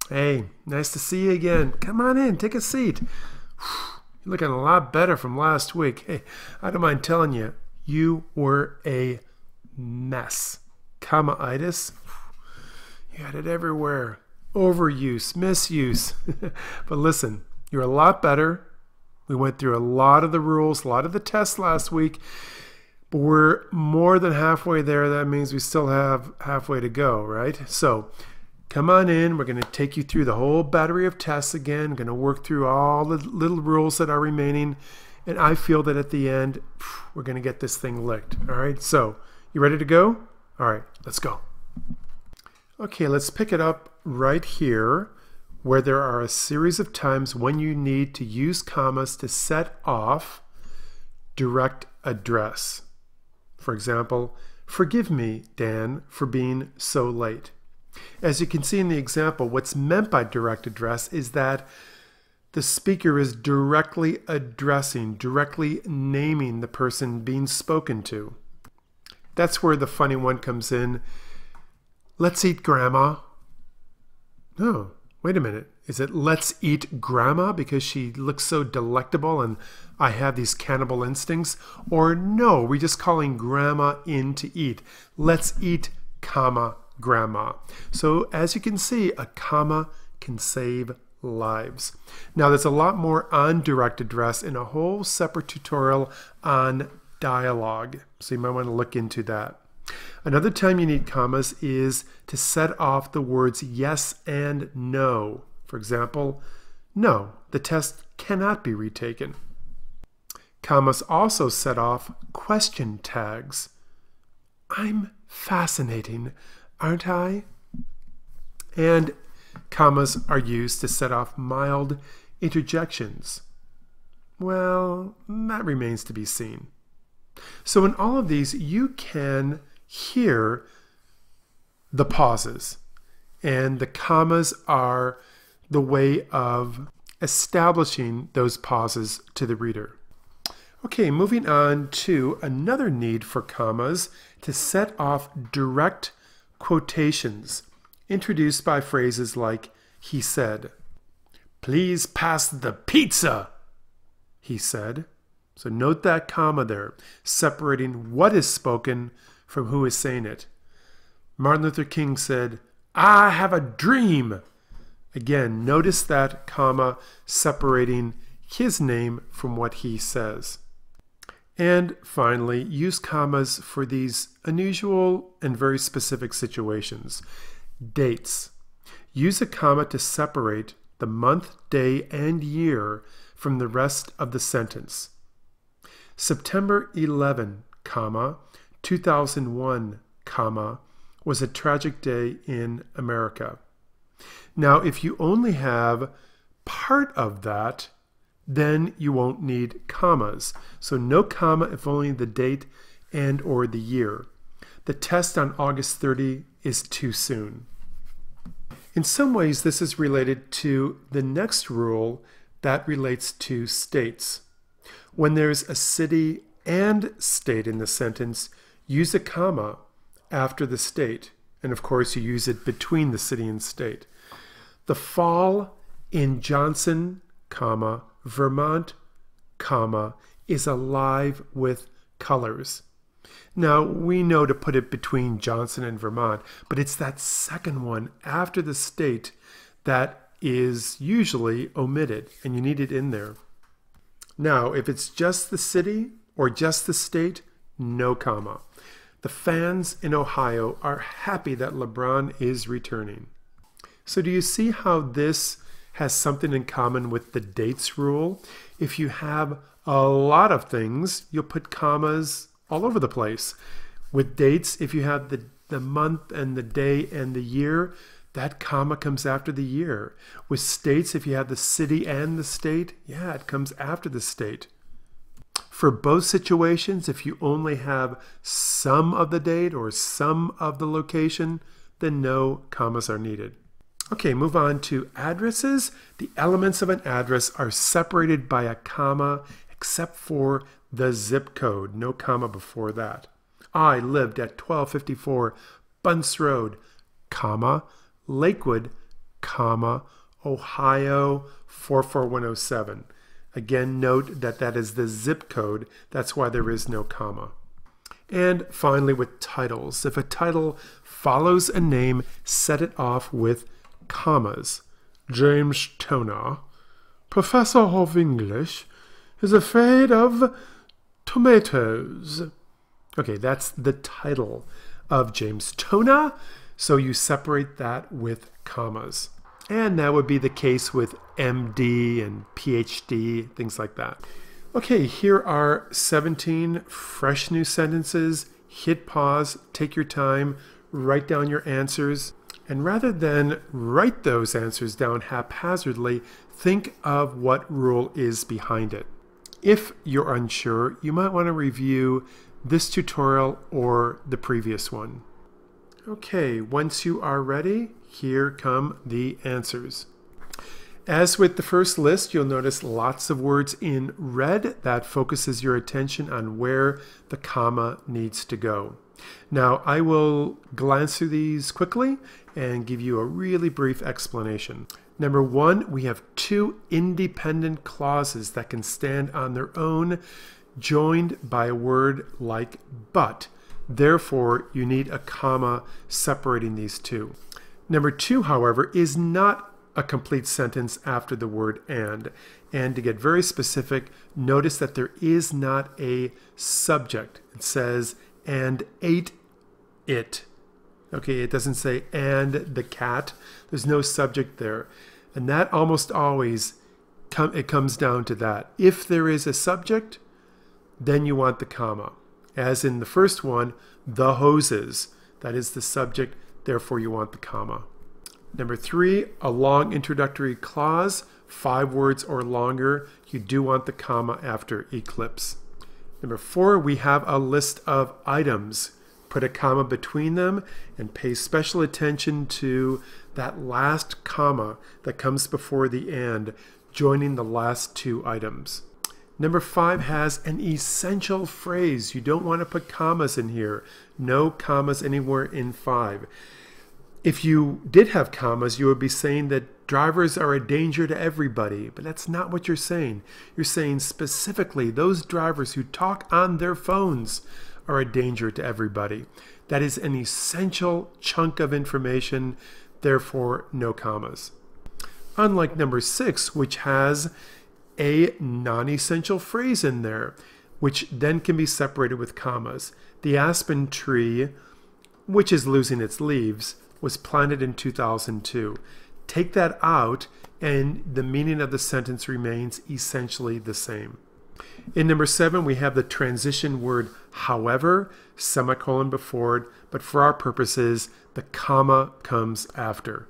Hey, nice to see you again. Come on in, take a seat. You're looking a lot better from last week. Hey, I don't mind telling you, you were a mess. Comma-itis, you had it everywhere. Overuse, misuse. But listen, you're a lot better. We went through a lot of the rules, a lot of the tests last week, but we're more than halfway there. That means we still have halfway to go, right? So come on in. We're going to take you through the whole battery of tests again. We're going to work through all the little rules that are remaining. And I feel that at the end, we're going to get this thing licked. All right, so you ready to go? All right, let's go. Okay, let's pick it up right here where there are a series of times when you need to use commas to set off direct address. For example, forgive me, Dan, for being so late. As you can see in the example, what's meant by direct address is that the speaker is directly addressing, directly naming the person being spoken to. That's where the funny one comes in. Let's eat Grandma. No, wait a minute. Is it let's eat Grandma because she looks so delectable and I have these cannibal instincts? Or no, we're just calling Grandma in to eat. Let's eat, comma, Grandma. So as you can see, a comma can save lives. Now there's a lot more on direct address in a whole separate tutorial on dialogue. So you might want to look into that. Another time you need commas is to set off the words yes and no. For example, no, the test cannot be retaken. Commas also set off question tags. I'm fascinating, aren't I? And commas are used to set off mild interjections. Well, that remains to be seen. So in all of these, you can hear the pauses, and the commas are the way of establishing those pauses to the reader. Okay, moving on to another need for commas to set off direct quotations introduced by phrases like he said. Please pass the pizza, he said. So note that comma there, separating what is spoken from who is saying it. Martin Luther King said, I have a dream. Again, notice that comma separating his name from what he says. And finally, use commas for these unusual and very specific situations. Dates. Use a comma to separate the month, day, and year from the rest of the sentence. September 11, comma, 2001, comma, was a tragic day in America. Now, if you only have part of that, then you won't need commas. So no comma if only the date and or the year. The test on August 30 is too soon. In some ways, this is related to the next rule that relates to states. When there's a city and state in the sentence, use a comma after the state. And of course, you use it between the city and state. The fall in Johnson, comma, Vermont, comma, is alive with colors. Now, we know to put it between Johnson and Vermont, but it's that second one after the state that is usually omitted, and you need it in there. Now, if it's just the city or just the state, no comma. The fans in Ohio are happy that LeBron is returning. So do you see how this has something in common with the dates rule? If you have a lot of things, you'll put commas all over the place. With dates, if you have the month and the day and the year, that comma comes after the year. With states, if you have the city and the state, yeah, it comes after the state. For both situations, if you only have some of the date or some of the location, then no commas are needed. Okay, move on to addresses. The elements of an address are separated by a comma except for the zip code. No comma before that. I lived at 1254 Bunce Road, comma, Lakewood, comma, Ohio 44107. Again, note that that is the zip code. That's why there is no comma. And finally, with titles. If a title follows a name, set it off with commas. James Toner, professor of English, is afraid of tomatoes. Okay, that's the title of James Toner, so you separate that with commas. And that would be the case with MD and PhD, things like that. Okay, here are 17 fresh new sentences. Hit pause, take your time, write down your answers, and rather than write those answers down haphazardly, think of what rule is behind it. If you're unsure, you might want to review this tutorial or the previous one. Okay, once you are ready, here come the answers. As with the first list, you'll notice lots of words in red. That focuses your attention on where the comma needs to go. Now, I will glance through these quickly and give you a really brief explanation. Number one, we have two independent clauses that can stand on their own, joined by a word like but. Therefore, you need a comma separating these two. Number two, however, is not a complete sentence after the word and. And to get very specific, notice that there is not a subject. It says, and ate it. Okay, it doesn't say, and the cat. There's no subject there. And that almost always, it comes down to that. If there is a subject, then you want the comma. As in the first one, the hoses. That is the subject, therefore you want the comma. Number three, a long introductory clause, 5 words or longer. You do want the comma after eclipse. Number four, we have a list of items. Put a comma between them and pay special attention to that last comma that comes before the and, joining the last 2 items. Number 5 has an essential phrase. You don't want to put commas in here. No commas anywhere in 5. If you did have commas, you would be saying that drivers are a danger to everybody, but that's not what you're saying. You're saying specifically those drivers who talk on their phones are a danger to everybody. That is an essential chunk of information, therefore no commas. Unlike number 6, which has a non-essential phrase in there, which then can be separated with commas. The aspen tree, which is losing its leaves, was planted in 2002. Take that out and the meaning of the sentence remains essentially the same. In number 7, we have the transition word however, semicolon before it, but for our purposes, the comma comes after.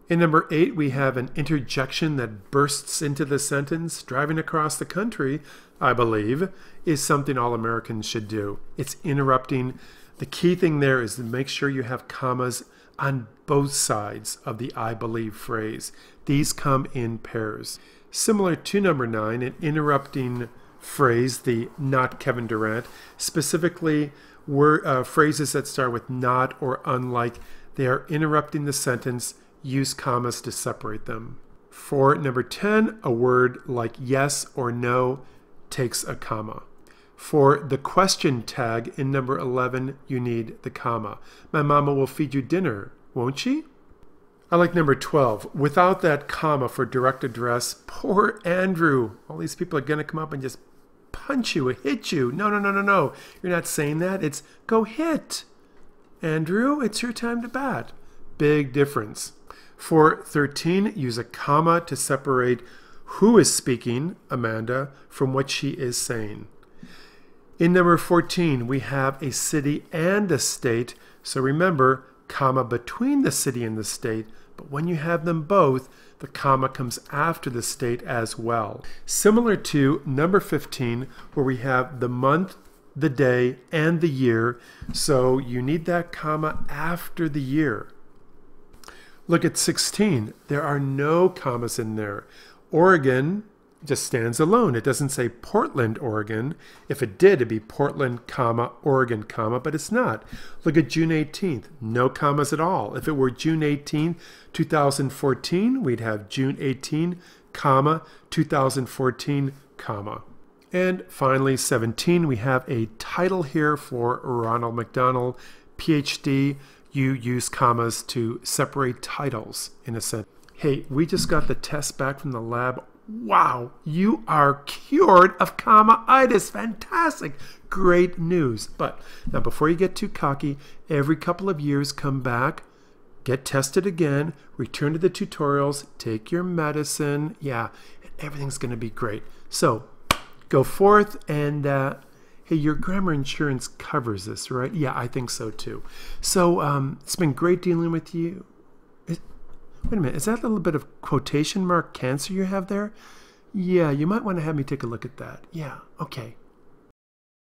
In number 8, we have an interjection that bursts into the sentence. Driving across the country, I believe, is something all Americans should do. It's interrupting. The key thing there is to make sure you have commas on both sides of the I believe phrase. These come in pairs. Similar to number 9, an interrupting phrase, the not Kevin Durant, specifically phrases that start with not or unlike. They are interrupting the sentence. Use commas to separate them. For number 10, a word like yes or no takes a comma. For the question tag in number 11, you need the comma. My mama will feed you dinner, won't she? I like number 12. Without that comma for direct address, poor Andrew. All these people are going to come up and just punch you, hit you. No, no, no, no, no. You're not saying that. It's go hit. Andrew, it's your time to bat. Big difference. For 13, use a comma to separate who is speaking, Amanda, from what she is saying. In number 14, we have a city and a state. So remember, comma between the city and the state. But when you have them both, the comma comes after the state as well. Similar to number 15, where we have the month, the day, and the year. So you need that comma after the year. Look at 16. There are no commas in there. Oregon It just stands alone. It doesn't say Portland, Oregon. If it did, it'd be Portland, comma, Oregon, comma, but it's not. Look at June 18th. No commas at all. If it were June 18, 2014, we'd have June 18, comma, 2014, comma. And finally, 17, we have a title here for Ronald McDonald, PhD. You use commas to separate titles in a sentence. Hey, we just got the test back from the lab. Wow, you are cured of comma-itis. Fantastic. Great news. But now before you get too cocky, every couple of years come back, get tested again, return to the tutorials, take your medicine. Yeah, and everything's going to be great. So go forth and, hey, your grammar insurance covers this, right? Yeah, I think so too. So it's been great dealing with you. Wait a minute, is that a little bit of quotation mark cancer you have there? Yeah, you might want to have me take a look at that. Yeah, okay.